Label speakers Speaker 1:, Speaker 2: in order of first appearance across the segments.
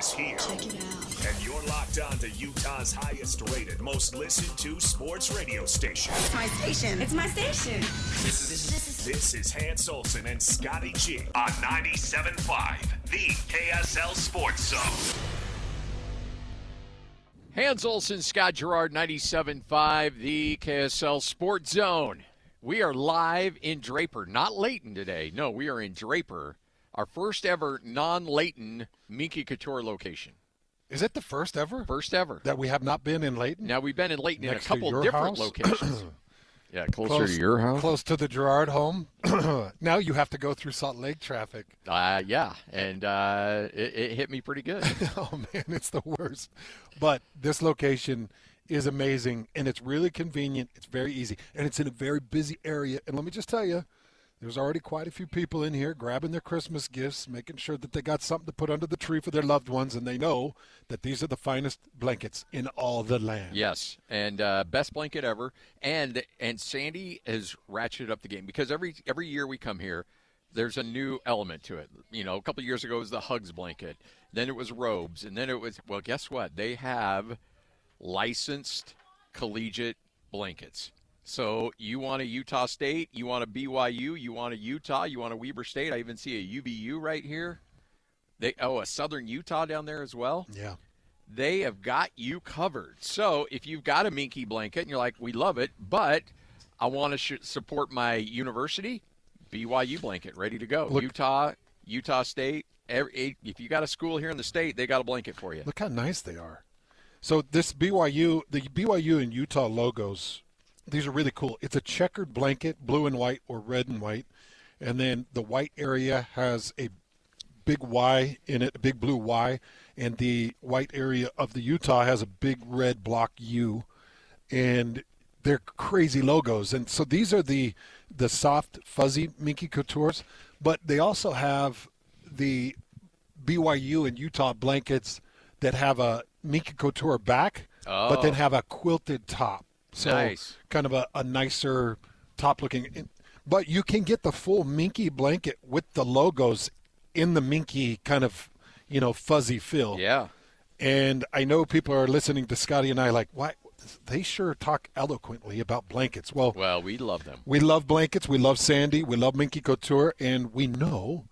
Speaker 1: is here.
Speaker 2: Check it out.
Speaker 1: And you're locked on to Utah's highest rated, most listened to sports radio station.
Speaker 2: It's my station. It's my station.
Speaker 1: This is Hans Olsen and Scotty G on 97.5, the KSL Sports Zone.
Speaker 3: Hans Olsen, Scott Gerard, 97.5, the KSL Sports Zone. We are live in Draper, not Layton today. No, we are in Draper, our first ever non-Layton Minky Couture location.
Speaker 4: Is it the first ever?
Speaker 3: First ever.
Speaker 4: That we have not been in Layton?
Speaker 3: Now, we've been in Layton
Speaker 4: Next
Speaker 3: in a couple
Speaker 4: to your
Speaker 3: different
Speaker 4: house?
Speaker 3: locations. Yeah, closer to your house?
Speaker 4: Close to the Gerard home. Now you have to go through Salt Lake traffic.
Speaker 3: Yeah, and it hit me pretty good.
Speaker 4: Oh, man, it's the worst. But this location is amazing, and it's really convenient. It's very easy, and it's in a very busy area. And let me just tell you, there's already quite a few people in here grabbing their Christmas gifts, making sure that they got something to put under the tree for their loved ones, and they know that these are the finest blankets in all the land.
Speaker 3: Yes, and best blanket ever. And Sandy has ratcheted up the game because every year we come here, there's a new element to it. You know, a couple of years ago it was the Hugs blanket. Then it was robes. And then it was, well, guess what? They have licensed collegiate blankets. So you want a Utah State, you want a BYU, you want a Utah, you want a Weber State. I even see a UVU right here. A Southern Utah down there as well.
Speaker 4: Yeah.
Speaker 3: They have got you covered. So if you've got a Minky blanket and you're like, we love it, but I want to support my university, BYU blanket, ready to go.
Speaker 4: Look,
Speaker 3: Utah State, if you got a school here in the state, they got a blanket for you.
Speaker 4: Look how nice they are. So the BYU and Utah logos, these are really cool. It's a checkered blanket, blue and white or red and white, and then the white area has a big Y in it, a big blue Y, and the white area of the Utah has a big red block U, and they're crazy logos. And so these are the soft, fuzzy Minky Coutures, but they also have the BYU and Utah blankets that have a Minky Couture back, but then have a quilted top. So
Speaker 3: nice.
Speaker 4: Kind of a nicer top looking. But you can get the full Minky blanket with the logos in the Minky kind of, fuzzy feel.
Speaker 3: Yeah.
Speaker 4: And I know people are listening to Scotty and I like, why? They sure talk eloquently about blankets. Well,
Speaker 3: we love them.
Speaker 4: We love blankets. We love Sandy. We love Minky Couture. And we know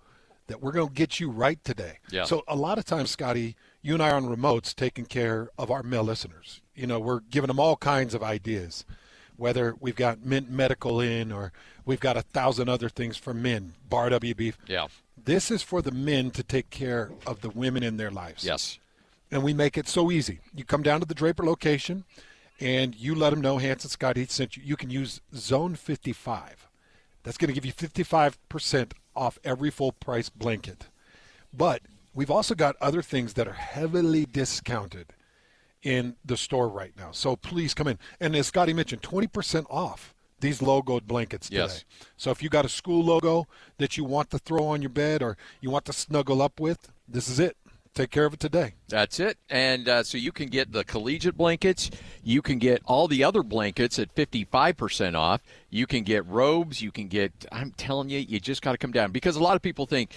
Speaker 4: that we're going to get you right today.
Speaker 3: Yeah.
Speaker 4: So a lot of times, Scotty, you and I are on remotes taking care of our male listeners. We're giving them all kinds of ideas, whether we've got Mint Medical in or we've got 1,000 other things for men, Bar WB.
Speaker 3: Yeah.
Speaker 4: This is for the men to take care of the women in their lives.
Speaker 3: Yes.
Speaker 4: And we make it so easy. You come down to the Draper location, and you let them know Hans and Scotty sent you. You can use Zone 55. That's going to give you 55% off every full-price blanket. But we've also got other things that are heavily discounted in the store right now. So please come in. And as Scotty mentioned, 20% off these logoed blankets today.
Speaker 3: Yes.
Speaker 4: So if you got a school logo that you want to throw on your bed or you want to snuggle up with, this is it. Take care of it today.
Speaker 3: That's it. And so you can get the collegiate blankets. You can get all the other blankets at 55% off. You can get robes. You can get, I'm telling you, you just got to come down. Because a lot of people think,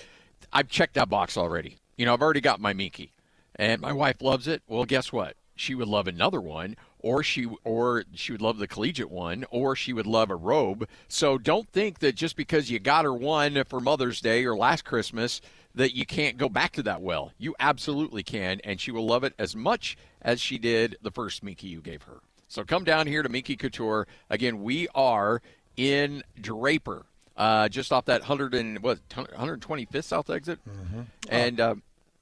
Speaker 3: I've checked that box already. I've already got my Minky. And my wife loves it. Well, guess what? She would love another one, or she would love the collegiate one, or she would love a robe. So don't think that just because you got her one for Mother's Day or last Christmas that you can't go back to that well. You absolutely can, and she will love it as much as she did the first Minky you gave her. So come down here to Minky Couture. Again, we are in Draper, just off that 125th South exit.
Speaker 4: Mm-hmm.
Speaker 3: And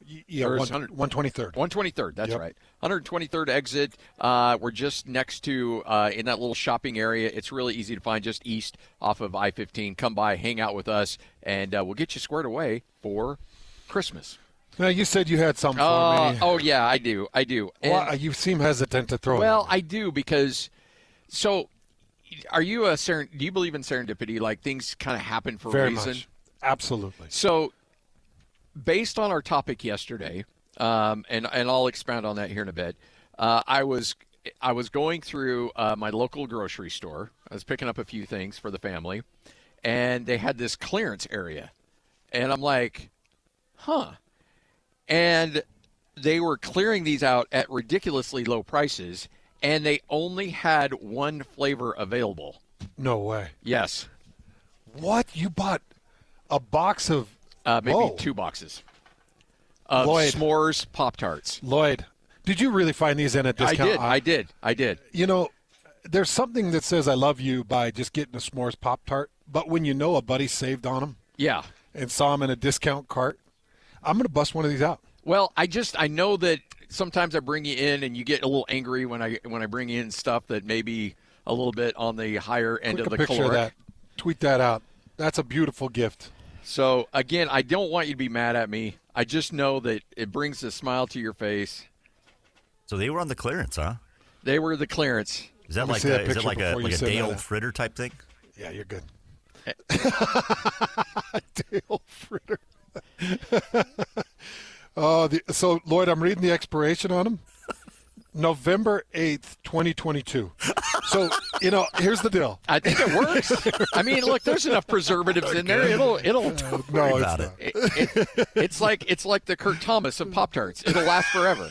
Speaker 4: 123rd.
Speaker 3: 123rd, that's
Speaker 4: Yep.
Speaker 3: right. 123rd exit. We're just next to, in that little shopping area. It's really easy to find, just east off of I-15. Come by, hang out with us, and we'll get you squared away for Christmas.
Speaker 4: Now, you said you had something for me.
Speaker 3: Oh, yeah, I do. And,
Speaker 4: well, you seem hesitant to throw it.
Speaker 3: Well, I do because – so are you do you believe in serendipity, like things kind of happen for a reason?
Speaker 4: Much. Absolutely.
Speaker 3: So based on our topic yesterday, and I'll expound on that here in a bit, I was going through my local grocery store. I was picking up a few things for the family, and they had this clearance area. And I'm like, huh. And they were clearing these out at ridiculously low prices, and they only had one flavor available.
Speaker 4: No way.
Speaker 3: Yes.
Speaker 4: What? You bought a box of
Speaker 3: maybe
Speaker 4: Whoa.
Speaker 3: 2 boxes of
Speaker 4: Lloyd.
Speaker 3: s'mores Pop-Tarts.
Speaker 4: Lloyd, did you really find these in a discount?
Speaker 3: I did.
Speaker 4: You know, there's something that says I love you by just getting a s'mores Pop-Tart, but when you know a buddy saved on them
Speaker 3: Yeah.
Speaker 4: and saw them in a discount cart, I'm going to bust one of these out.
Speaker 3: Well, I know that sometimes I bring you in and you get a little angry when I bring in stuff that may be a little bit on the higher end
Speaker 4: Click
Speaker 3: of
Speaker 4: a
Speaker 3: the
Speaker 4: picture
Speaker 3: caloric.
Speaker 4: of that. Tweet that out. That's a beautiful gift.
Speaker 3: So, again, I don't want you to be mad at me. I just know that it brings a smile to your face.
Speaker 5: So they were on the clearance, huh?
Speaker 3: They were the clearance.
Speaker 5: Is that
Speaker 4: Let me
Speaker 5: like
Speaker 4: see that
Speaker 5: a, is it
Speaker 4: picture
Speaker 5: like a
Speaker 4: before you
Speaker 5: like a
Speaker 4: send
Speaker 5: day
Speaker 4: that
Speaker 5: old
Speaker 4: out.
Speaker 5: fritter type thing?
Speaker 4: Yeah, you're good. Dale Fritter. So, Lloyd, I'm reading the expiration on them. November 8th, 2022. So, here's the deal.
Speaker 3: I think it works. I mean, look, there's enough preservatives in there. It'll.
Speaker 4: No,
Speaker 5: Worry
Speaker 4: it's
Speaker 5: about
Speaker 4: not.
Speaker 3: It's like the Kurt Thomas of Pop-Tarts. It'll last forever.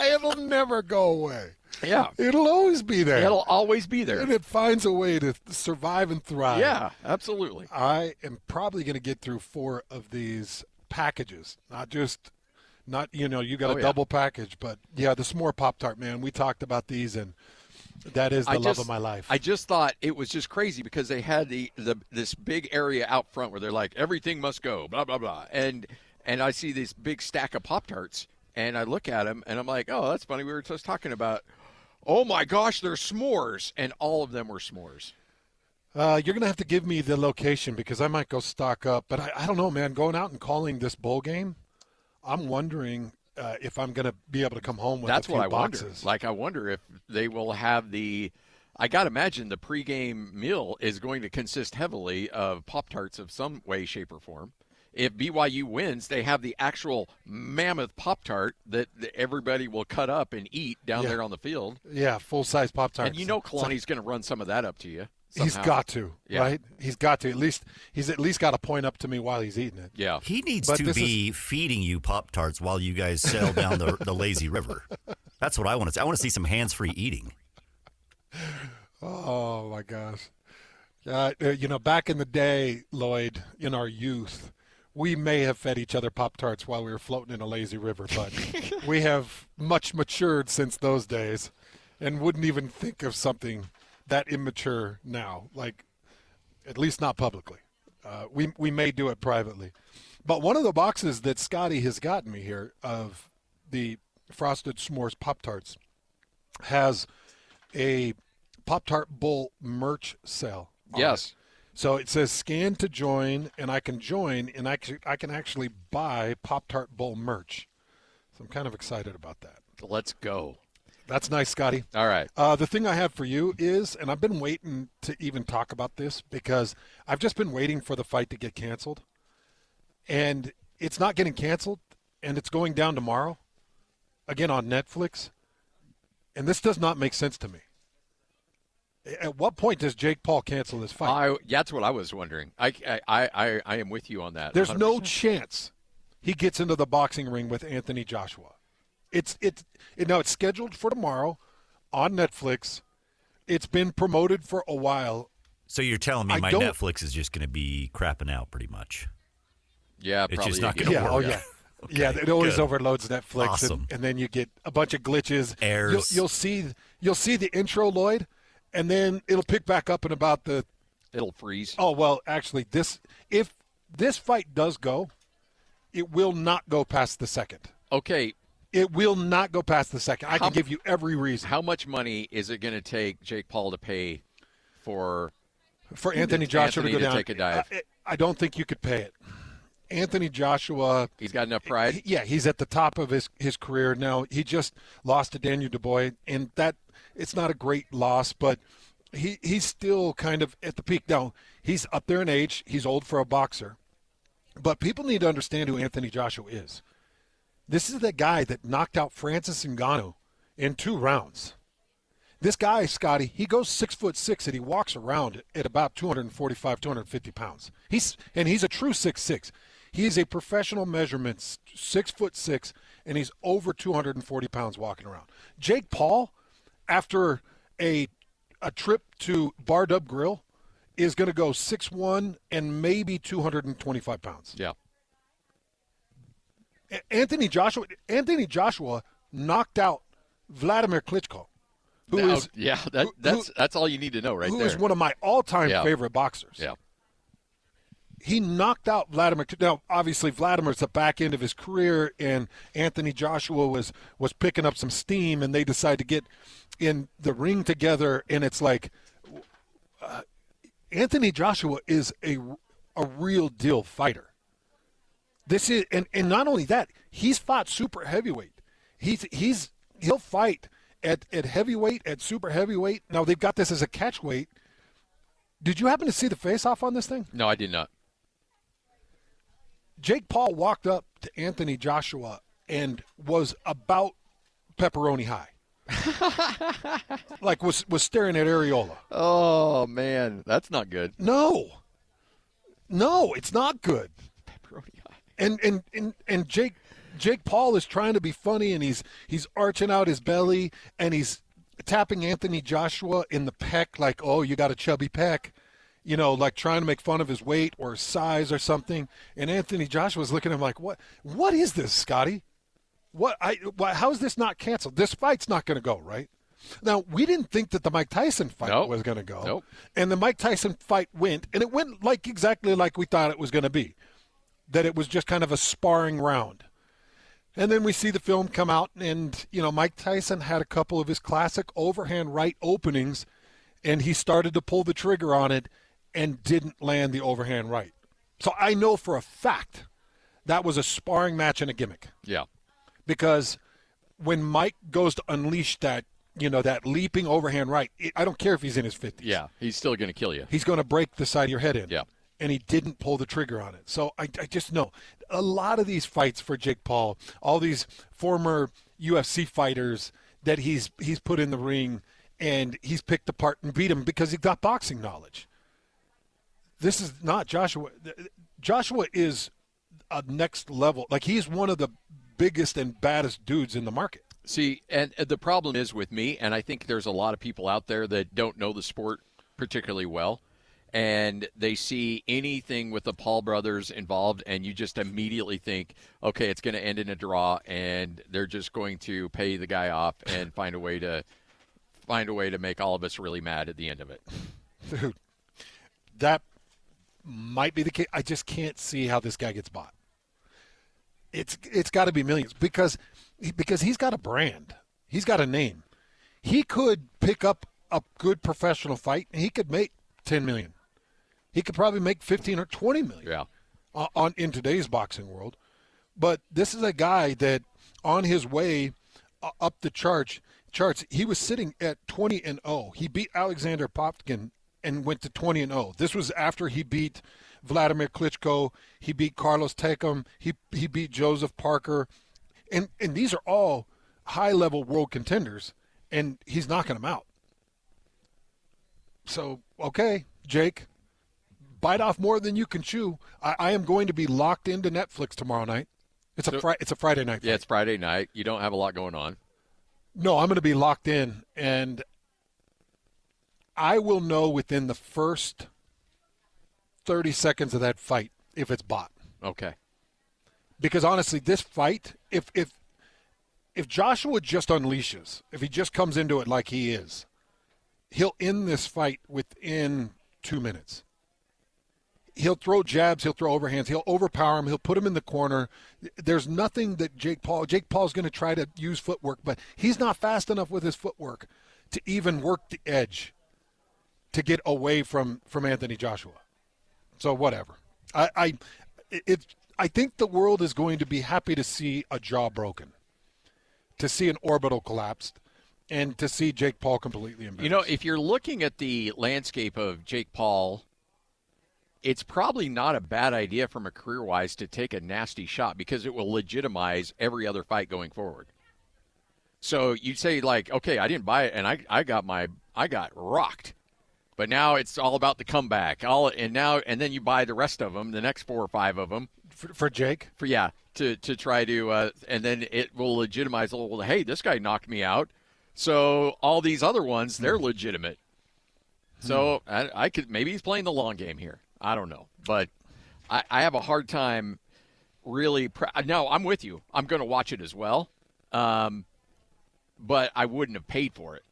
Speaker 4: It'll never go away.
Speaker 3: Yeah.
Speaker 4: It'll always be there.
Speaker 3: It'll always be there.
Speaker 4: And it finds a way to survive and thrive.
Speaker 3: Yeah, absolutely.
Speaker 4: I am probably going to get through 4 of these packages, you got
Speaker 3: Oh,
Speaker 4: a
Speaker 3: yeah.
Speaker 4: double package, but yeah, the s'more Pop-Tart, man, we talked about these, and that is the love of my life.
Speaker 3: I just thought it was just crazy because they had this big area out front where they're like, everything must go, blah, blah, blah. And I see this big stack of Pop-Tarts, and I look at them, and I'm like, oh, that's funny. We were just talking about, oh, my gosh, they're s'mores. And all of them were s'mores.
Speaker 4: You're going to have to give me the location because I might go stock up, but I don't know, man, going out and calling this bowl game, I'm wondering if I'm going to be able to come home with
Speaker 3: That's
Speaker 4: a few
Speaker 3: what I
Speaker 4: boxes.
Speaker 3: wonder. Like, I wonder if they will have I got to imagine the pregame meal is going to consist heavily of Pop-Tarts of some way, shape, or form. If BYU wins, they have the actual mammoth Pop-Tart that everybody will cut up and eat down
Speaker 4: Yeah.
Speaker 3: there on the field.
Speaker 4: Yeah, full-size Pop-Tarts.
Speaker 3: And Kalani's going to run some of that up to you.
Speaker 4: He's
Speaker 3: somehow.
Speaker 4: got to,
Speaker 3: Yeah.
Speaker 4: right? He's got to. He's at least got to point up to me while he's eating it.
Speaker 3: Yeah.
Speaker 5: He needs
Speaker 4: But
Speaker 5: to
Speaker 4: this
Speaker 5: be feeding you Pop-Tarts while you guys sail down the lazy river. That's what I want to see. I want to see some hands-free eating.
Speaker 4: Oh, my gosh. Back in the day, Lloyd, in our youth, we may have fed each other Pop-Tarts while we were floating in a lazy river, but we have much matured since those days and wouldn't even think of something that immature now, like at least not publicly. We may do it privately. But one of the boxes that Scotty has gotten me here of the Frosted S'mores Pop-Tarts has a Pop-Tart Bowl merch sale on
Speaker 3: Yes.
Speaker 4: it. So it says scan to join, and I can join, and I can actually buy Pop-Tart Bowl merch. So I'm kind of excited about that.
Speaker 3: Let's go.
Speaker 4: That's nice, Scotty.
Speaker 3: All right.
Speaker 4: The thing I have for you is, and I've been waiting to even talk about this because I've just been waiting for the fight to get canceled. And it's not getting canceled, and it's going down tomorrow, again on Netflix. And this does not make sense to me. At what point does Jake Paul cancel this fight?
Speaker 3: That's what I was wondering. I am with you on that.
Speaker 4: There's no
Speaker 3: 100%.
Speaker 4: chance he gets into the boxing ring with Anthony Joshua. It's scheduled for tomorrow on Netflix. It's been promoted for a while.
Speaker 5: So you're telling me
Speaker 4: I
Speaker 5: my
Speaker 4: don't-
Speaker 5: Netflix is just going to be crapping out pretty much.
Speaker 3: Yeah,
Speaker 5: It's
Speaker 3: probably.
Speaker 5: just not
Speaker 3: again.
Speaker 5: gonna
Speaker 4: Yeah,
Speaker 5: work.
Speaker 4: oh yeah.
Speaker 5: Okay,
Speaker 4: Yeah, it always
Speaker 5: good.
Speaker 4: overloads Netflix,
Speaker 5: Awesome.
Speaker 4: and then you get a bunch of glitches.
Speaker 5: Errors.
Speaker 4: You'll see the intro, Lloyd, and then it'll pick back up in about the.
Speaker 3: It'll freeze.
Speaker 4: Oh well, actually, if this fight does go, it will not go past the second.
Speaker 3: Okay.
Speaker 4: It will not go past the second. I can give you every reason.
Speaker 3: How much money is it going to take Jake Paul to pay for
Speaker 4: Anthony Joshua
Speaker 3: Anthony
Speaker 4: to go
Speaker 3: to
Speaker 4: down.
Speaker 3: take a dive?
Speaker 4: I don't think you could pay it. Anthony Joshua.
Speaker 3: He's got enough pride?
Speaker 4: Yeah, he's at the top of his career now. He just lost to Daniel Dubois, and that it's not a great loss, but he's still kind of at the peak. Now, he's up there in age. He's old for a boxer. But people need to understand who Anthony Joshua is. This is the guy that knocked out Francis Ngannou in 2 rounds. This guy, Scotty, he goes 6'6", and he walks around at about 245, 250 pounds. He's a true 6'6". He's a professional measurements, 6'6", and he's over 240 pounds walking around. Jake Paul, after a trip to Bar Dub Grill, is going to go 6'1" and maybe 225 pounds.
Speaker 3: Yeah.
Speaker 4: Anthony Joshua knocked out Vladimir Klitschko,
Speaker 3: that's all you need to know right
Speaker 4: who
Speaker 3: there.
Speaker 4: is one of my all-time favorite boxers.
Speaker 3: Yeah.
Speaker 4: He knocked out Vladimir. Now, obviously, Vladimir's the back end of his career, and Anthony Joshua was picking up some steam, and they decided to get in the ring together, and it's like Anthony Joshua is a real deal fighter. This is and not only that, he's fought super heavyweight. He'll fight at heavyweight, at super heavyweight. Now they've got this as a catchweight. Did you happen to see the face-off on this thing?
Speaker 3: No, I did not.
Speaker 4: Jake Paul walked up to Anthony Joshua and was about pepperoni high. Like was staring at areola.
Speaker 3: Oh, man. That's not good.
Speaker 4: No, it's not good.
Speaker 3: Pepperoni high.
Speaker 4: And Jake Paul is trying to be funny, and he's arching out his belly, and he's tapping Anthony Joshua in the pec like, oh, you got a chubby pec. You know, like trying to make fun of his weight or size or something. And Anthony Joshua's looking at him like, what is this, Scotty? How is this not canceled? This fight's not going to go, right? Now, we didn't think that the Mike Tyson fight was going to go.
Speaker 3: Nope.
Speaker 4: And the Mike Tyson fight went, and it went exactly like we thought it was going to be, that it was just kind of a sparring round. And then we see the film come out, and, Mike Tyson had a couple of his classic overhand right openings, and he started to pull the trigger on it and didn't land the overhand right. So I know for a fact that was a sparring match and a gimmick.
Speaker 3: Yeah.
Speaker 4: Because when Mike goes to unleash that, that leaping overhand right, I don't care if he's in his 50s.
Speaker 3: Yeah, he's still going to kill you.
Speaker 4: He's going to break the side of your head in.
Speaker 3: Yeah.
Speaker 4: And he didn't pull the trigger on it. So I just know a lot of these fights for Jake Paul, all these former UFC fighters that he's put in the ring and he's picked apart and beat him because he got boxing knowledge. This is not Joshua. Joshua is a next level. Like, he's one of the biggest and baddest dudes in the market.
Speaker 3: See, and the problem is with me, and I think there's a lot of people out there that don't know the sport particularly well, and they see anything with the Paul brothers involved, and you just immediately think, okay, it's going to end in a draw, and they're just going to pay the guy off and find a way to make all of us really mad at the end of it.
Speaker 4: Dude, that might be the case. I just can't see how this guy gets bought. It's got to be millions because he's got a brand. He's got a name. He could pick up a good professional fight and he could make $10 million. He could probably make 15 or 20 million in today's boxing world. But this is a guy that on his way up the charts, he was sitting at 20-0. He beat Alexander Popkin and went to 20-0. This was after he beat Vladimir Klitschko. He beat Carlos Takam. He beat Joseph Parker. And these are all high-level world contenders, and he's knocking them out. So, okay, Jake, bite off more than you can chew. I am going to be locked into Netflix tomorrow night. It's a Friday night fight.
Speaker 3: Yeah, it's Friday night. You don't have a lot going on.
Speaker 4: No, I'm going to be locked in, and I will know within the first 30 seconds of that fight if it's bought.
Speaker 3: Okay.
Speaker 4: Because honestly, this fight, if Joshua just unleashes, if he just comes into it like he is, he'll end this fight within 2 minutes. He'll throw jabs, he'll throw overhands, he'll overpower him, he'll put him in the corner. There's nothing that Jake Paul's going to try to use footwork, but he's not fast enough with his footwork to even work the edge to get away from Anthony Joshua. So whatever. I think the world is going to be happy to see a jaw broken, to see an orbital collapsed, and to see Jake Paul completely embarrassed.
Speaker 3: If you're looking at the landscape of Jake Paul, it's probably not a bad idea from a career-wise to take a nasty shot because it will legitimize every other fight going forward. So you'd say, like, okay, I didn't buy it, and I got rocked. But now it's all about the comeback. And then you buy the rest of them, the next 4 or 5 of them.
Speaker 4: For Jake?
Speaker 3: To try to, and then it will legitimize, well, hey, this guy knocked me out. So all these other ones, they're legitimate. So I could, maybe he's playing the long game here. I don't know. But I have a hard time really. No, I'm with you. I'm going to watch it as well. But I wouldn't have paid for it.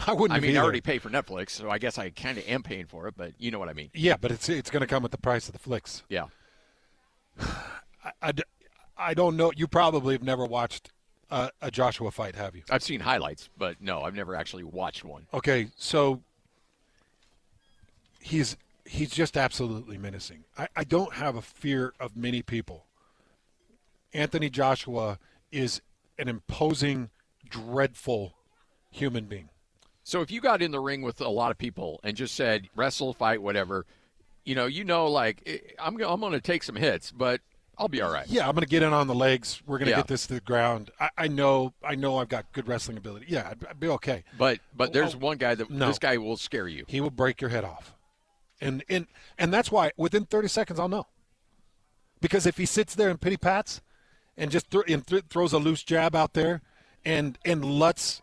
Speaker 4: I wouldn't.
Speaker 3: I already pay for Netflix, so I guess I kind of am paying for it. But you know what I mean.
Speaker 4: Yeah, but it's going to come at the price of the flicks.
Speaker 3: Yeah.
Speaker 4: I don't know. You probably have never watched a Joshua fight, have you?
Speaker 3: I've seen highlights, but no, I've never actually watched one.
Speaker 4: Okay, so he's just absolutely menacing. I don't have a fear of many people. Anthony Joshua is an imposing, dreadful human being.
Speaker 3: So if you got in the ring with a lot of people and just said wrestle, fight, whatever, like I'm going to take some hits, but I'll be all right.
Speaker 4: Yeah, I'm going to get in on the legs. We're going to get this to the ground. I know I've got good wrestling ability. Yeah, I'd be okay.
Speaker 3: But there's one guy this guy will scare you.
Speaker 4: He will break your head off. And that's why within 30 seconds I'll know. Because if he sits there and pity pats and just throws a loose jab out there and lets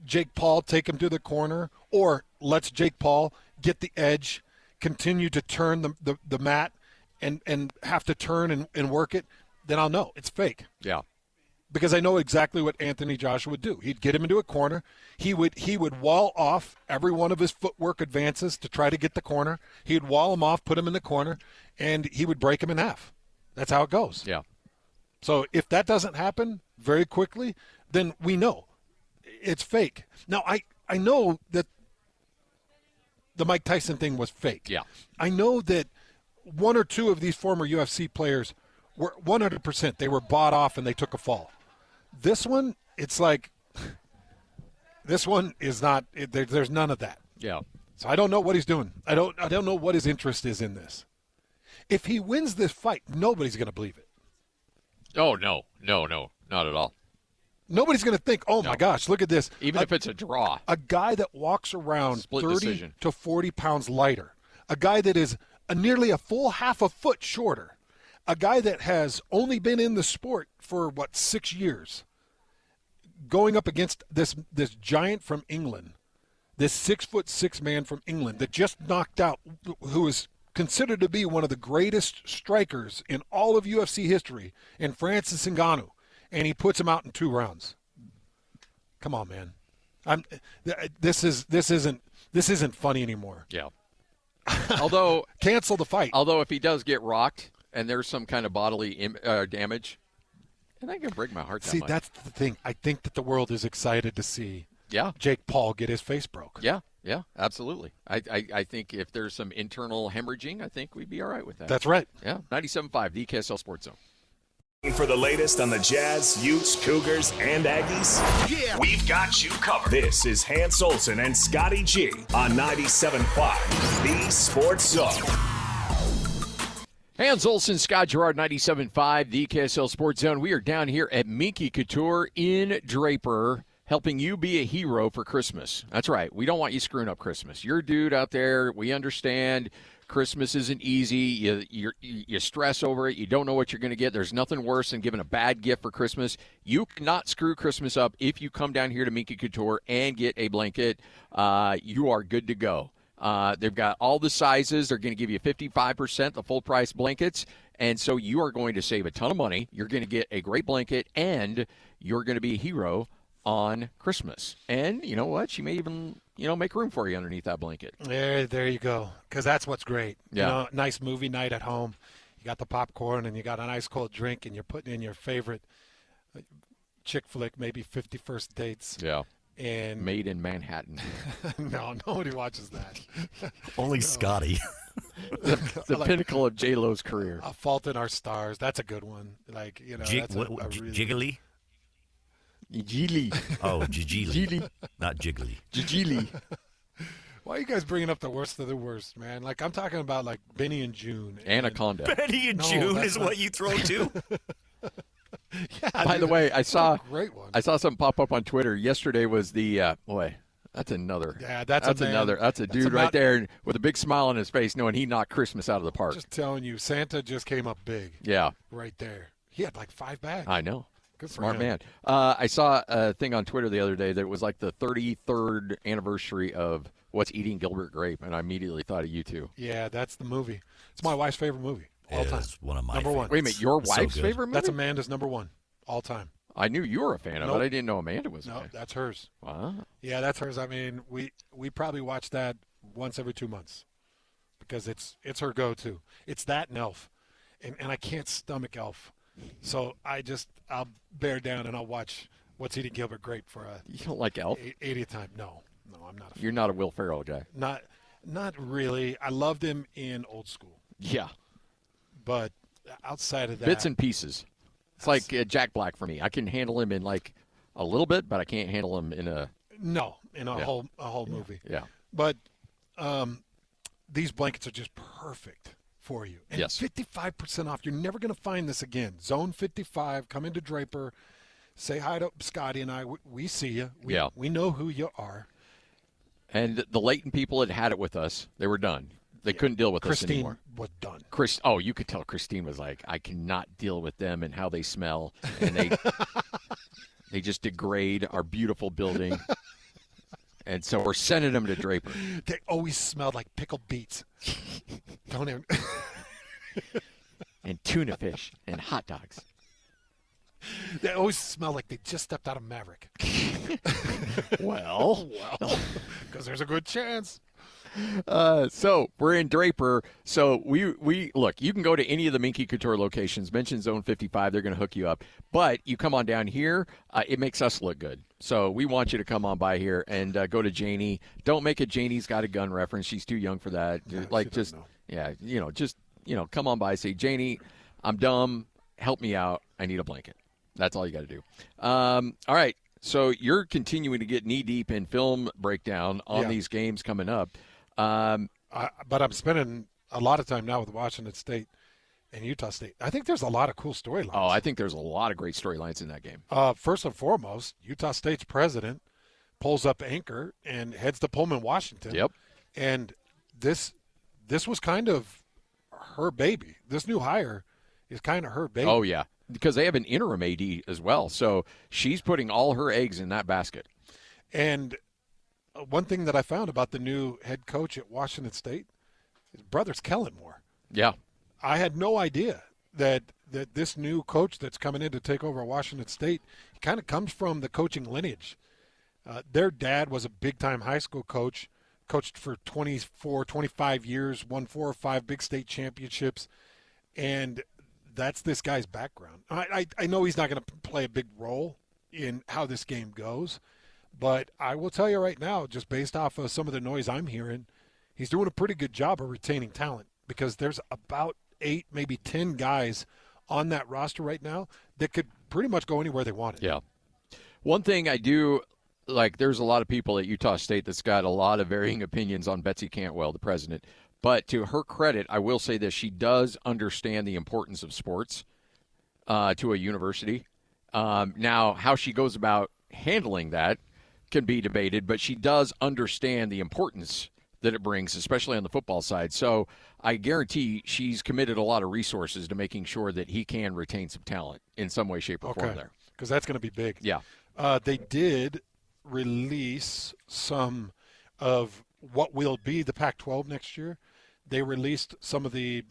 Speaker 4: Jake Paul take him to the corner, or lets Jake Paul get the edge, continue to turn the mat and have to turn and work it, then I'll know it's fake.
Speaker 3: Yeah.
Speaker 4: Because I know exactly what Anthony Joshua would do. He'd get him into a corner. He would wall off every one of his footwork advances to try to get the corner. He'd wall him off, put him in the corner, and he would break him in half. That's how it goes.
Speaker 3: Yeah.
Speaker 4: So if that doesn't happen very quickly, then we know it's fake. Now, I know that the Mike Tyson thing was fake.
Speaker 3: Yeah.
Speaker 4: I know that one or two of these former UFC players were 100%. They were bought off and they took a fall. This one, it's like, this one is not. There's none of that.
Speaker 3: Yeah.
Speaker 4: So I don't know what he's doing. I don't know what his interest is in this. If he wins this fight, nobody's going to believe it.
Speaker 3: Oh no, not at all.
Speaker 4: Nobody's going to think, oh my gosh, look at this.
Speaker 3: Even if it's a draw.
Speaker 4: A guy that walks around
Speaker 3: Split
Speaker 4: 30
Speaker 3: decision.
Speaker 4: to 40 pounds lighter. A guy that is nearly a full half a foot shorter. A guy that has only been in the sport for, 6 years. Going up against this giant from England. This 6'6" man from England that just knocked out, who is considered to be one of the greatest strikers in all of UFC history, in Francis Ngannou. And he puts him out in 2 rounds. Come on, man. This isn't funny anymore.
Speaker 3: Yeah. Although
Speaker 4: cancel the fight.
Speaker 3: Although if he does get rocked and there's some kind of bodily damage, and that can break my heart.
Speaker 4: See, that's the thing. I think that the world is excited to see.
Speaker 3: Yeah.
Speaker 4: Jake Paul get his face broke.
Speaker 3: Yeah, absolutely. I think if there's some internal hemorrhaging, I think we'd be all right with that.
Speaker 4: That's right.
Speaker 3: Yeah. 97.5, the KSL Sports Zone.
Speaker 1: For the latest on the Jazz, Utes, Cougars, and Aggies, we've got you covered. This is Hans Olsen and Scotty G on 97.5, the Sports Zone.
Speaker 3: Hans Olsen, Scott Gerard, 97.5, the KSL Sports Zone. We are down here at Minky Couture in Draper, helping you be a hero for Christmas. That's right. We don't want you screwing up Christmas. You're a dude out there. We understand. Christmas isn't easy. You stress over it. You don't know what you're going to get. There's nothing worse than giving a bad gift for Christmas. You cannot screw Christmas up if you come down here to Minky Couture and get a blanket. You are good to go. They've got all the sizes. They're going to give you 55% the full price blankets. And so you are going to save a ton of money. You're going to get a great blanket, and you're going to be a hero on Christmas. And you know what? She may even, make room for you underneath that blanket.
Speaker 4: There you go. Because that's what's great.
Speaker 3: Yeah.
Speaker 4: Nice movie night at home. You got the popcorn and you got a nice cold drink and you're putting in your favorite chick flick, maybe 51st Dates.
Speaker 3: Yeah.
Speaker 4: And
Speaker 3: Made in Manhattan.
Speaker 4: No, nobody watches that.
Speaker 5: Only Scotty.
Speaker 3: the pinnacle of J-Lo's career.
Speaker 4: A Fault in Our Stars. That's a good one. That's really
Speaker 5: Jiggly?
Speaker 3: Gigli.
Speaker 5: Oh, Gigili.
Speaker 3: Gigli.
Speaker 5: Not Jiggly.
Speaker 3: Gigli.
Speaker 4: Why are you guys bringing up the worst of the worst, man? Like, I'm talking about, like, Benny and June.
Speaker 3: Anaconda.
Speaker 5: Benny and
Speaker 4: No,
Speaker 5: June
Speaker 4: that's
Speaker 5: is
Speaker 4: not-
Speaker 5: what you throw to?
Speaker 4: Yeah,
Speaker 3: By the way, I saw
Speaker 4: great one.
Speaker 3: something pop up on Twitter. Yesterday was the That's another.
Speaker 4: Yeah, that's a man.
Speaker 3: another. That's a dude right there with a big smile on his face, knowing he knocked Christmas out of the park.
Speaker 4: Just telling you, Santa just came up big.
Speaker 3: Yeah,
Speaker 4: right there. He had like 5 bags.
Speaker 3: I know.
Speaker 4: Good for
Speaker 3: Smart
Speaker 4: him.
Speaker 3: man. I saw a thing on Twitter the other day that was like the 33rd anniversary of What's Eating Gilbert Grape, and I immediately thought of you two.
Speaker 4: Yeah, that's the movie. It's my wife's favorite movie all
Speaker 5: It
Speaker 4: time.
Speaker 5: is one of my
Speaker 4: Number one.
Speaker 5: favorites.
Speaker 3: Wait a minute, your
Speaker 5: So
Speaker 3: wife's
Speaker 5: good.
Speaker 3: favorite movie?
Speaker 4: That's Amanda's number one all time.
Speaker 3: I knew you were a fan of
Speaker 4: Nope.
Speaker 3: it. I didn't know Amanda was a
Speaker 4: No,
Speaker 3: fan.
Speaker 4: that's hers.
Speaker 3: Wow.
Speaker 4: Yeah, that's hers. I mean, we probably watch that once every 2 months because it's her go-to. It's that and Elf, and I can't stomach Elf, so I'll bear down and I'll watch What's Eating Gilbert Grape for a
Speaker 3: You don't like Elf?
Speaker 4: 80th time. No, I'm not.
Speaker 3: You're not a Will Ferrell guy.
Speaker 4: Not really. I loved him in Old School,
Speaker 3: Yeah.
Speaker 4: but outside of that,
Speaker 3: Bits and pieces. It's like Jack Black for me. I can handle him in like a little bit, but I can't handle him in a
Speaker 4: in a
Speaker 3: Yeah.
Speaker 4: whole movie.
Speaker 3: yeah.
Speaker 4: But these blankets are just perfect for you. And
Speaker 3: Yes.
Speaker 4: 55% off. You're never going to find this again. Zone 55. Come into Draper. Say hi to Scotty and I. We see you. We know who you are.
Speaker 3: And the Leighton people had it with us. They were done. They couldn't deal with us
Speaker 4: Christine
Speaker 3: anymore.
Speaker 4: was done.
Speaker 3: You could tell Christine was like, I cannot deal with them and how they smell, and they just degrade our beautiful building. And so we're sending them to Draper.
Speaker 4: They always smelled like pickled beets. Don't even.
Speaker 3: And tuna fish and hot dogs.
Speaker 4: They always smell like they just stepped out of Maverick.
Speaker 3: Well,
Speaker 4: Because there's a good chance.
Speaker 3: so we're in Draper. So we look, you can go to any of the Minky Couture locations, mention Zone 55, they're going to hook you up. But you come on down here, it makes us look good. So we want you to come on by here and go to Janie. Don't make it Janie's Got a Gun reference. She's too young for that. Come on by, say, Janie, I'm dumb. Help me out. I need a blanket. That's all you got to do. All right. So you're continuing to get knee-deep in film breakdown on these games coming up.
Speaker 4: But I'm spending a lot of time now with Washington State and Utah State. I think there's a lot of cool storylines.
Speaker 3: Oh, I think there's a lot of great storylines in that game.
Speaker 4: First and foremost, Utah State's president pulls up anchor and heads to Pullman, Washington.
Speaker 3: Yep.
Speaker 4: And this was kind of her baby. This new hire is kind of her baby.
Speaker 3: Oh, yeah, because they have an interim AD as well. So she's putting all her eggs in that basket.
Speaker 4: And one thing that I found about the new head coach at Washington State, his brother's Kellenmore.
Speaker 3: Yeah.
Speaker 4: I had no idea that this new coach that's coming in to take over Washington State kind of comes from the coaching lineage. Their dad was a big-time high school coach, coached for 24, 25 years, won 4 or 5 big state championships, and that's this guy's background. I know he's not going to play a big role in how this game goes, but I will tell you right now, just based off of some of the noise I'm hearing, he's doing a pretty good job of retaining talent because there's about 8, maybe 10 guys on that roster right now that could pretty much go anywhere they wanted.
Speaker 3: Yeah. One thing I do like, there's a lot of people at Utah State that's got a lot of varying opinions on Betsy Cantwell, the president. But to her credit, I will say this. She does understand the importance of sports to a university. Now, how she goes about handling that can be debated, but she does understand the importance that it brings, especially on the football side. So I guarantee she's committed a lot of resources to making sure that he can retain some talent in some way, shape, or form there.
Speaker 4: Because that's going to be big.
Speaker 3: Yeah.
Speaker 4: They did release some of what will be the Pac-12 next year. They released some of the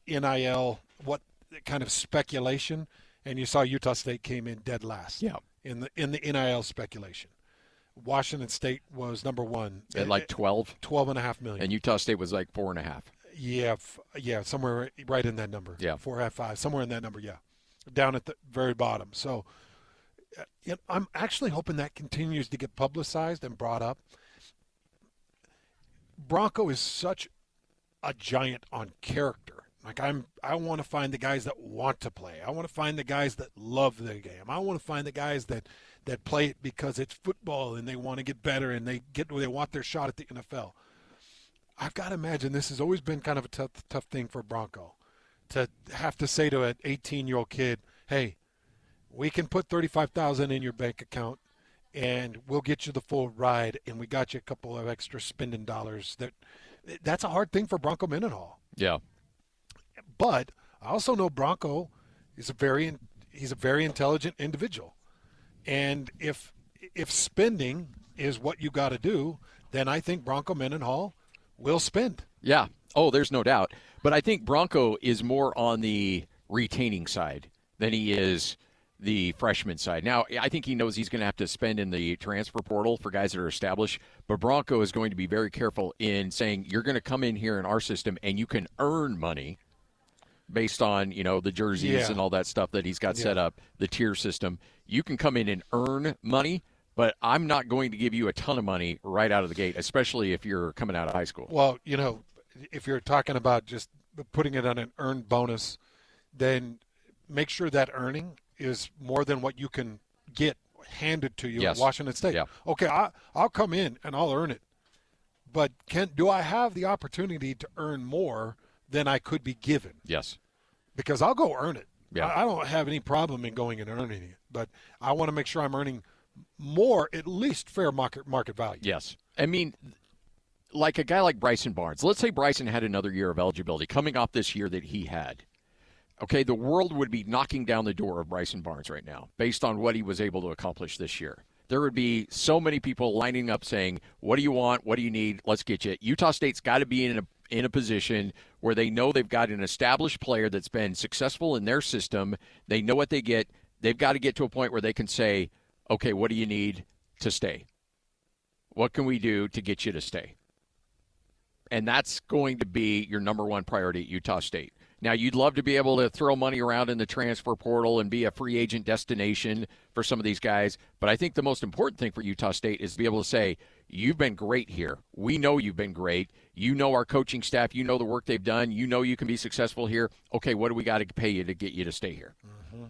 Speaker 4: NIL, what kind of speculation, and you saw Utah State came in dead last.
Speaker 3: Yeah.
Speaker 4: In the NIL speculation. Washington State was number one
Speaker 3: At like
Speaker 4: 12.5 million.
Speaker 3: And Utah State was like 4.5.
Speaker 4: Yeah, somewhere right in that number.
Speaker 3: Yeah.
Speaker 4: 4.5, somewhere in that number. Yeah, down at the very bottom. So, I'm actually hoping that continues to get publicized and brought up. Bronco is such a giant on character. Like I want to find the guys that want to play. I want to find the guys that love the game. I want to find the guys that play it because it's football and they want to get better and they want their shot at the NFL. I've got to imagine this has always been kind of a tough thing for Bronco to have to say to an 18-year-old kid, "Hey, we can put $35,000 in your bank account and we'll get you the full ride, and we got you a couple of extra spending dollars. That's a hard thing for Bronco Mendenhall.
Speaker 3: Yeah.
Speaker 4: But I also know Bronco is he's a very intelligent individual. And if spending is what you got to do, then I think Bronco Mendenhall will spend.
Speaker 3: Yeah. Oh, there's no doubt. But I think Bronco is more on the retaining side than he is the freshman side. Now, I think he knows he's going to have to spend in the transfer portal for guys that are established, but Bronco is going to be very careful in saying you're going to come in here in our system and you can earn money based on, the jerseys and all that stuff that he's got set up, the tier system. You can come in and earn money, but I'm not going to give you a ton of money right out of the gate, especially if you're coming out of high school.
Speaker 4: Well, if you're talking about just putting it on an earned bonus, then make sure that earning is more than what you can get handed to you at Washington State.
Speaker 3: Yeah.
Speaker 4: Okay, I'll come in and I'll earn it. But do I have the opportunity to earn more than I could be given?
Speaker 3: Yes.
Speaker 4: Because I'll go earn it.
Speaker 3: Yeah.
Speaker 4: I don't have any problem in going and earning it. But I want to make sure I'm earning more, at least fair market value.
Speaker 3: Yes. I mean, like a guy like Bryson Barnes. Let's say Bryson had another year of eligibility coming off this year that he had. Okay, the world would be knocking down the door of Bryson Barnes right now based on what he was able to accomplish this year. There would be so many people lining up saying, what do you want? What do you need? Let's get you. Utah State's got to be in a position where they know they've got an established player that's been successful in their system. They know what they get. They've got to get to a point where they can say, okay, what do you need to stay? What can we do to get you to stay? And that's going to be your number one priority at Utah State. Now, you'd love to be able to throw money around in the transfer portal and be a free agent destination for some of these guys, but I think the most important thing for Utah State is to be able to say, you've been great here. We know you've been great. You know our coaching staff. You know the work they've done. You know you can be successful here. Okay, what do we got to pay you to get you to stay here? Mm-hmm.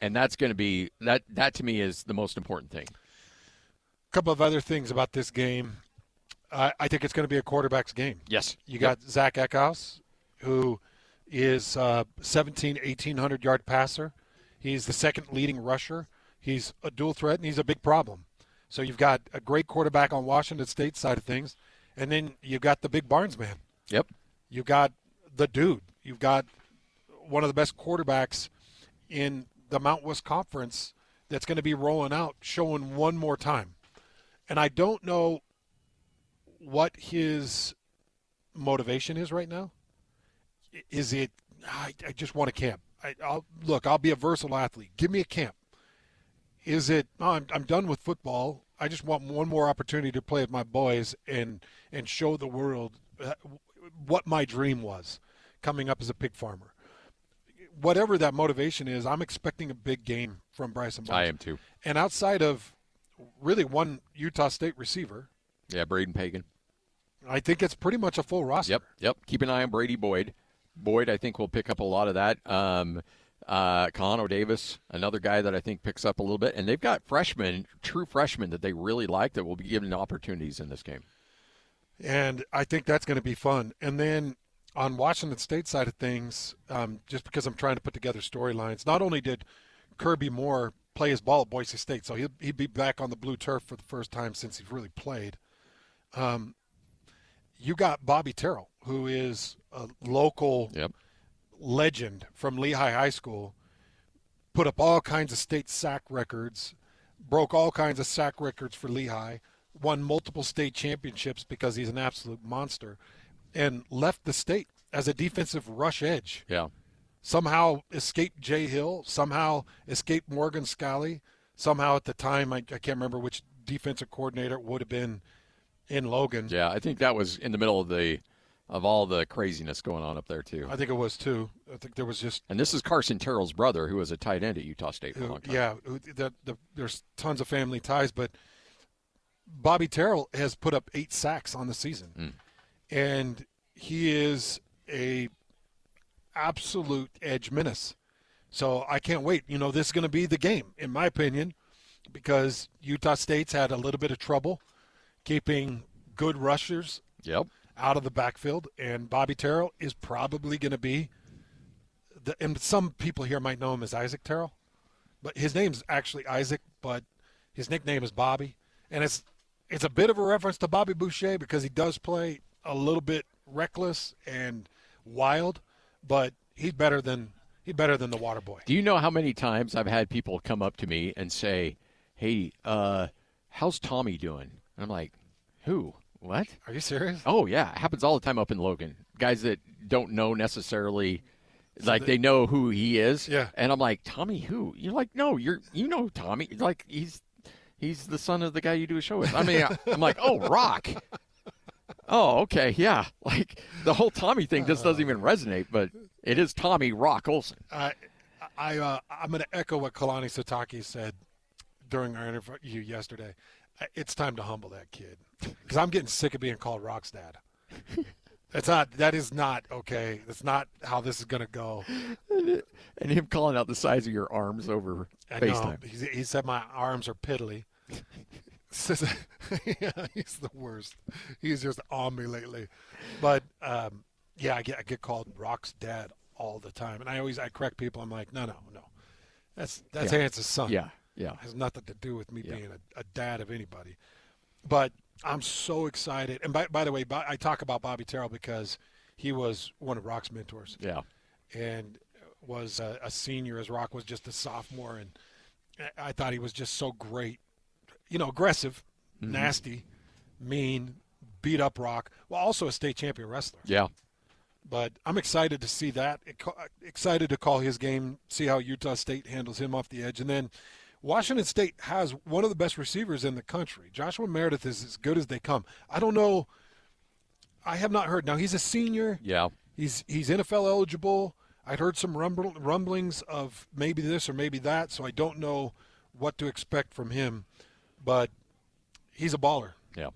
Speaker 3: And that's going to be – that to me is the most important thing.
Speaker 4: A couple of other things about this game. I think it's going to be a quarterback's game.
Speaker 3: Yes.
Speaker 4: You got Zach Eckhouse, who is 1,800-yard passer. He's the second leading rusher. He's a dual threat, and he's a big problem. So you've got a great quarterback on Washington State side of things, and then you've got the big Barnes man.
Speaker 3: Yep.
Speaker 4: You've got the dude. You've got one of the best quarterbacks in the Mount West Conference that's going to be rolling out, showing one more time. And I don't know what his motivation is right now. Is it, I just want a camp. I'll be a versatile athlete. Give me a camp. Is it, I'm done with football. I just want one more opportunity to play with my boys and show the world what my dream was coming up as a pig farmer. Whatever that motivation is, I'm expecting a big game from Bryson Barnes.
Speaker 3: I am too.
Speaker 4: And outside of really one Utah State receiver.
Speaker 3: Yeah, Braden Pagan.
Speaker 4: I think it's pretty much a full roster.
Speaker 3: Yep. Keep an eye on Brady Boyd. Boyd, I think, will pick up a lot of that. Kahano Davis, another guy that I think picks up a little bit. And they've got true freshmen that they really like that will be given opportunities in this game.
Speaker 4: And I think that's going to be fun. And then on Washington State side of things, just because I'm trying to put together storylines, not only did Kirby Moore play his ball at Boise State, so he'd be back on the blue turf for the first time since he's really played. You got Bobby Terrell, who is a local legend from Lehigh High School, put up all kinds of state sack records, broke all kinds of sack records for Lehigh, won multiple state championships because he's an absolute monster, and left the state as a defensive rush edge.
Speaker 3: Yeah.
Speaker 4: Somehow escaped Jay Hill, somehow escaped Morgan Scally, somehow at the time, I can't remember which defensive coordinator it would have been in Logan.
Speaker 3: Yeah, I think that was in the middle of all the craziness going on up there too.
Speaker 4: I think it was too. I think there was just.
Speaker 3: And this is Carson Terrell's brother, who was a tight end at Utah State for a long time.
Speaker 4: Yeah, there's tons of family ties, but Bobby Terrell has put up 8 sacks on the season, and he is a absolute edge menace. So I can't wait. This is going to be the game, in my opinion, because Utah State's had a little bit of trouble keeping good rushers out of the backfield, and Bobby Terrell is probably going to be and some people here might know him as Isaac Terrell, but his name's actually Isaac, but His nickname is Bobby, and it's a bit of a reference to Bobby Boucher because he does play a little bit reckless and wild, but he's better than the Water Boy.
Speaker 3: Do you know how many times I've had people come up to me and say, "Hey, how's Tommy doing?" And I'm like, "Who? What?
Speaker 4: Are you serious?
Speaker 3: Oh yeah, it happens all the time up in Logan. Guys that don't know necessarily, they know who he is.
Speaker 4: Yeah.
Speaker 3: And I'm like, Tommy, who? You're like, no, you know Tommy. Like he's the son of the guy you do a show with. I mean, I'm like, oh, Rock. Oh, okay, yeah. Like the whole Tommy thing just doesn't even resonate, but it is Tommy Rock Olsen.
Speaker 4: I'm going to echo what Kalani Satake said during our interview yesterday. It's time to humble that kid because I'm getting sick of being called Rock's dad. That is not okay. That's not how this is going to go.
Speaker 3: And him calling out the size of your arms over FaceTime.
Speaker 4: He said my arms are piddly. Yeah, he's the worst. He's just on me lately. But yeah, I get called Rock's dad all the time, and I correct people. I'm like, no. That's Hance's son.
Speaker 3: Yeah.
Speaker 4: It has nothing to do with me being a dad of anybody. But I'm so excited. And by the way, I talk about Bobby Terrell because he was one of Rock's mentors.
Speaker 3: Yeah.
Speaker 4: And was a senior as Rock was just a sophomore. And I thought he was just so great. Aggressive, nasty, mean, beat up Rock, while also a state champion wrestler.
Speaker 3: Yeah.
Speaker 4: But I'm excited to see that. Excited to call his game, see how Utah State handles him off the edge. And then Washington State has one of the best receivers in the country. Joshua Meredith is as good as they come. I don't know. I have not heard. Now, he's a senior.
Speaker 3: Yeah.
Speaker 4: He's NFL eligible. I'd heard some rumblings of maybe this or maybe that, so I don't know what to expect from him. But he's a baller.
Speaker 3: Yeah.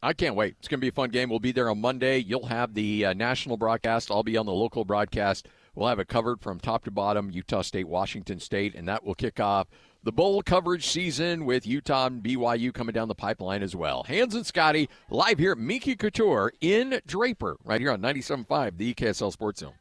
Speaker 3: I can't wait. It's going to be a fun game. We'll be there on Monday. You'll have the national broadcast. I'll be on the local broadcast. We'll have it covered from top to bottom, Utah State, Washington State, and that will kick off the bowl coverage season with Utah and BYU coming down the pipeline as well. Hans and Scotty live here at Miki Couture in Draper, right here on 97.5, the KSL Sports Zone.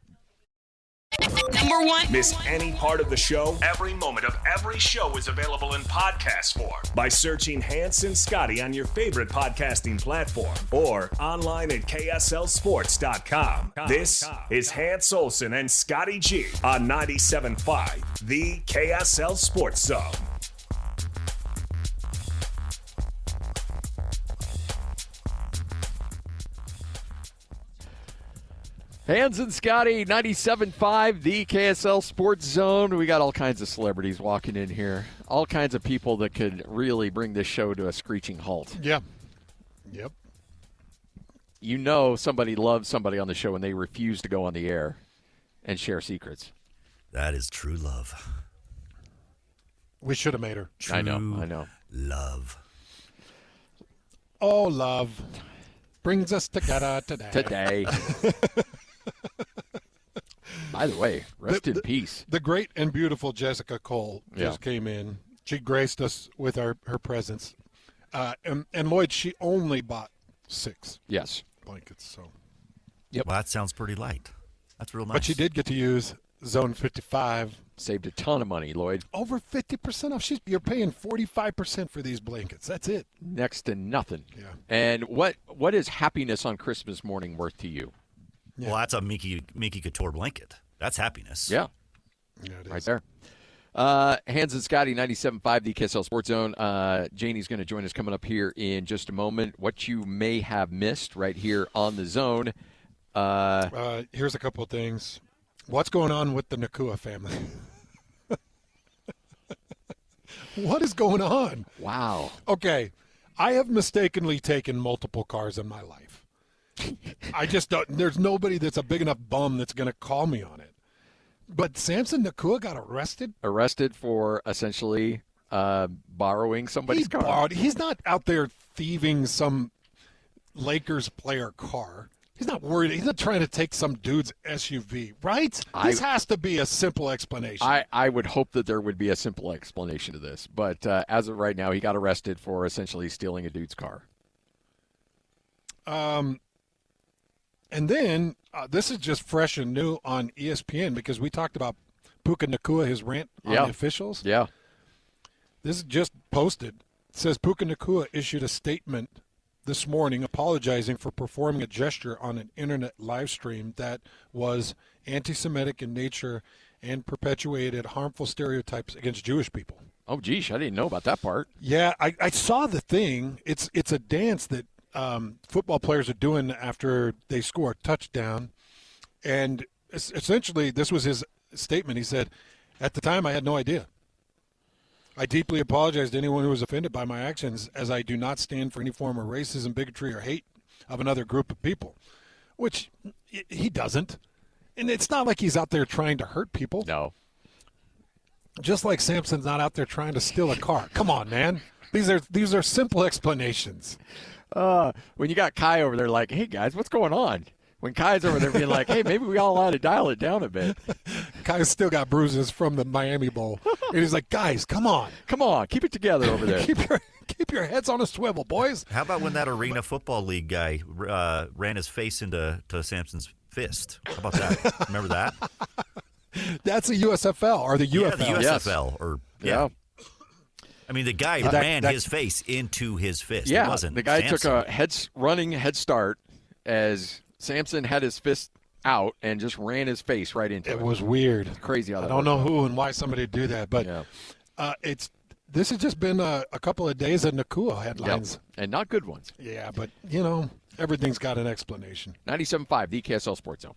Speaker 2: Number one.
Speaker 1: Miss any part of the show? Every moment of every show is available in podcast form by searching Hans and Scotty on your favorite podcasting platform or online at KSLSports.com. This is Hans Olsen and Scotty G on 97.5, the KSL Sports Zone.
Speaker 3: Hans and Scotty, 97.5, the KSL Sports Zone. We got all kinds of celebrities walking in here. All kinds of people that could really bring this show to a screeching halt.
Speaker 4: Yeah. Yep.
Speaker 3: You know somebody loves somebody on the show when they refuse to go on the air and share secrets.
Speaker 5: That is true love.
Speaker 4: We should have made her.
Speaker 5: True
Speaker 3: I know.
Speaker 5: Love.
Speaker 4: Oh, love brings us together today.
Speaker 3: By the way, rest in peace.
Speaker 4: The great and beautiful Jessica Cole just came in. She graced us with her presence. And Lloyd, she only bought 6 blankets. So,
Speaker 3: Yep.
Speaker 5: Well, that sounds pretty light. That's real nice.
Speaker 4: But she did get to use Zone 55.
Speaker 3: Saved a ton of money, Lloyd.
Speaker 4: Over 50% off. You're paying 45% for these blankets. That's it.
Speaker 3: Next to nothing.
Speaker 4: Yeah.
Speaker 3: And what is happiness on Christmas morning worth to you?
Speaker 4: Yeah.
Speaker 5: Well, that's a Miki Couture blanket. That's happiness.
Speaker 3: Yeah.
Speaker 4: Yeah, it is.
Speaker 3: Right there. Hans and Scotty, 97.5, the KSL Sports Zone. Janie's going to join us coming up here in just a moment. What you may have missed right here on the zone.
Speaker 4: Here's a couple of things. What's going on with the Nakua family? What is going on?
Speaker 3: Wow.
Speaker 4: Okay, I have mistakenly taken multiple cars in my life. I just don't. There's nobody that's a big enough bum that's going to call me on it. But Samson Nakua got arrested?
Speaker 3: Arrested for essentially borrowing somebody's car.
Speaker 4: He's not out there thieving some Lakers player car. He's not worried. He's not trying to take some dude's SUV, right? This has to be a simple explanation.
Speaker 3: I would hope that there would be a simple explanation to this. But as of right now, he got arrested for essentially stealing a dude's car.
Speaker 4: And then this is just fresh and new on ESPN because we talked about Puka Nakua, his rant on the officials.
Speaker 3: Yeah.
Speaker 4: This is just posted. It says Puka Nacua issued a statement this morning apologizing for performing a gesture on an internet live stream that was anti-Semitic in nature and perpetuated harmful stereotypes against Jewish people.
Speaker 3: Oh, geez, I didn't know about that part.
Speaker 4: Yeah, I saw the thing. It's a dance that football players are doing after they score a touchdown. And essentially, this was his statement. He said, at the time, I had no idea. I deeply apologize to anyone who was offended by my actions, as I do not stand for any form of racism, bigotry, or hate of another group of people, which he doesn't. And it's not like he's out there trying to hurt people.
Speaker 3: No.
Speaker 4: Just like Samson's not out there trying to steal a car. Come on, man. These are simple explanations.
Speaker 3: When you got Kai over there like, hey, guys, what's going on? When Kai's over there being like, hey, maybe we all ought to dial it down a bit.
Speaker 4: Kai's still got bruises from the Miami Bowl. And he's like, guys, come on.
Speaker 3: Come on, keep it together over there.
Speaker 4: keep your heads on a swivel, boys.
Speaker 5: How about when that Arena Football League guy ran his face into Samson's fist? How about that? Remember that?
Speaker 4: That's a USFL or the UFL.
Speaker 5: Yeah, the USFL.
Speaker 3: Yes.
Speaker 5: Yeah. I mean, the guy ran his face into his fist.
Speaker 3: Yeah,
Speaker 5: it wasn't
Speaker 3: the guy
Speaker 5: Samson.
Speaker 3: took a running head start as Samson had his fist out and just ran his face right into it.
Speaker 4: It was weird.
Speaker 3: Crazy how that
Speaker 4: I don't know
Speaker 3: worked.
Speaker 4: who and why somebody would do that, but this has just been a couple of days of Nacua headlines.
Speaker 3: Yep. And not good ones.
Speaker 4: Yeah, but, everything's got an explanation.
Speaker 3: 97.5, the KSL Sports Zone.